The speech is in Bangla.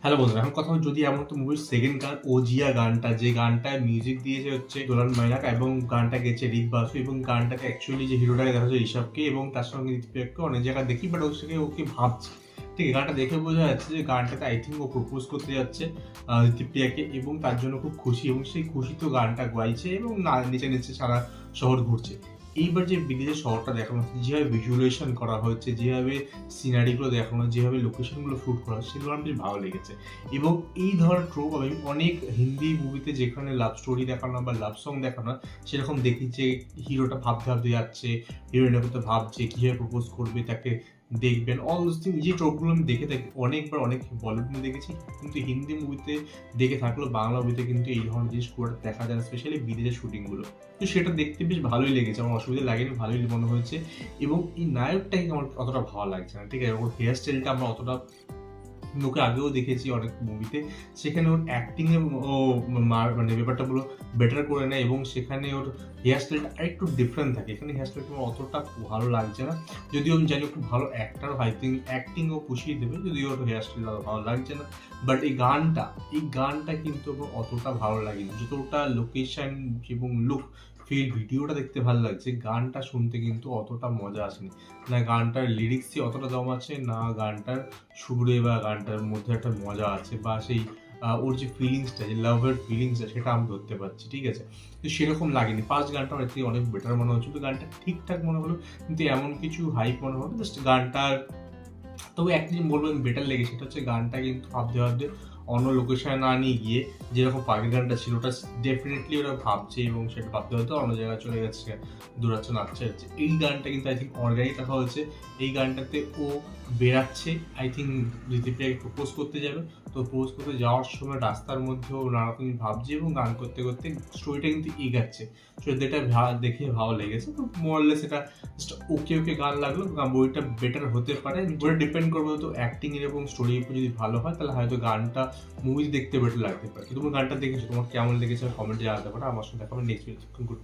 হ্যালো বন্ধুরা, এখন কথা যদি এমন একটা মুভির সেকেন্ড গান ওজিয়া গানটা, যে গানটায় মিউজিক দিয়েছে হচ্ছে দোলান মাইনাক এবং গানটা গেছে ঋক বাসু, এবং গানটাকে অ্যাকচুয়ালি যে হিরোটাকে দেখা যাচ্ছে ঋষভকে এবং তার সঙ্গে দীপিকাকে অনেক জায়গায় দেখি, বাট ওকে ভাবছে। ঠিক আছে, গানটা দেখে বোঝা যাচ্ছে যে গানটাতে আই থিঙ্ক ও প্রপোজ করতে যাচ্ছে দীপিকাকে এবং তার জন্য খুব খুশি, এবং সেই খুশি তো গানটা গাইছে এবং নিচে নিচে সারা শহর ঘুরছে। এইবার যে বিদেশের শহরটা দেখানো হচ্ছে, যেভাবে ভিজুয়ালাইজেশন করা হচ্ছে, যেভাবে সিনারিগুলো দেখানো, যেভাবে লোকেশনগুলো শুট করা হচ্ছে, সেগুলো আমার বেশ ভালো লেগেছে। এবং এই ধরনের ট্রোপ আমি অনেক হিন্দি মুভিতে যেখানে লাভ স্টোরি দেখানো বা লাভ সং দেখানো সেরকম দেখি, যে হিরোটা ভাবতে ভাবতে যাচ্ছে, হিরোইনের কথা ভাবছে কীভাবে প্রপোজ করবে, তাকে দেখবেন, অল দোজ থিং। যে ট্রোপগুলো আমি দেখে থাকি অনেকবার, অনেক বলিউড মুভি দেখেছি, কিন্তু হিন্দি মুভিতে দেখে থাকলেও বাংলা মুভিতে কিন্তু এই ধরনের জিনিস খুব একটা দেখা যায় না, স্পেশালি বিদেশের শুটিংগুলো। তো সেটা দেখতে বেশ ভালোই লেগেছে, আমার অসুবিধা লাগেনি, ভালোই মনে হয়েছে। এবং এই নায়কটাকে আমার অতটা ভালো লাগছে না, ঠিক আছে। ওর হেয়ার স্টাইলটা আমরা অতটা ওকে আগেও দেখেছি অনেক মুভিতে, সেখানে ওর অ্যাক্টিং এ ও মানে ব্যাপারটা পুরো বেটার করে নেয়, এবং সেখানে ওর হেয়ার স্টাইলটা আরেকটু ডিফারেন্ট থাকে। এখানে হেয়ার স্টাইলটা আমার অতটা ভালো লাগছে না, যদিও আমি জানি একটু ভালো অ্যাক্টার, আই থিঙ্ক অ্যাক্টিংও পুষিয়ে দেবে, যদিও ওর হেয়ার স্টাইল ভালো লাগছে না। বাট এই গানটা কিন্তু আমার অতটা ভালো লাগেনি, যতটা লোকেশন এবং লুক ফিল ভিডিওটা দেখতে ভালো লাগছে, গানটা শুনতে কিন্তু অতটা মজা আসেনি। না গানটার লিরিক্সই অতটা দম আছে, না গানটার সুরে বা গানটার মধ্যে একটা মজা আছে, বা সেই ওর যে ফিলিংসটা, যে লাভের ফিলিংসটা, সেটা আমি ধরতে পারছি, ঠিক আছে। তো সেরকম লাগেনি। ফার্স্ট গানটা আমার থেকে অনেক বেটার মনে হচ্ছিল, গানটা ঠিকঠাক মনে হলো, কিন্তু এমন কিছু হাইপ মনে হলো জাস্ট গানটার। তবে একটা জিনিস বলবো আমি বেটার লেগে, সেটা হচ্ছে গানটা কিন্তু ভাবতে ভাবতে অন্য লোকেশনে না নিয়ে গিয়ে, যেরকম পাখির গানটা ছিল ওটা ডেফিনেটলি ওরা ভাবছে এবং সেটা ভাবতে ভাবতে অন্য জায়গায় চলে যাচ্ছে, দৌড়াচ্ছে, নাচছে যাচ্ছে। এই গানটা কিন্তু আই থিঙ্ক অর্গানিক রাখা হয়েছে। এই গানটাতে ও বেরাচ্ছে, আই থিঙ্ক ঋতিপ্রিয়াকে প্রপোজ করতে যাবে, তো প্রপোজ করতে যাওয়ার সময় রাস্তার মধ্যে ও নানা রকম ভাবছে এবং গান করতে করতে স্টোরিটা কিন্তু এগাচ্ছে। সেটা দেখে ভালো লেগেছে। তো মোরলেস এটা ওকে গান লাগলো, বইটা বেটার হতে পারে, বইটা ডিপেন্ড করবে তো অ্যাক্টিং এর এবং স্টোরির উপর। যদি ভালো হয় তাহলে হয়তো গানটা মুভি দেখতে বেটার লাগতে পারে। তুমি গানটা দেখেছো, তোমার কেমন লেগেছে কমেন্টে জানাতে পারো। আমার সঙ্গে দেখা হবে নেক্সট ভিডিও। গুড।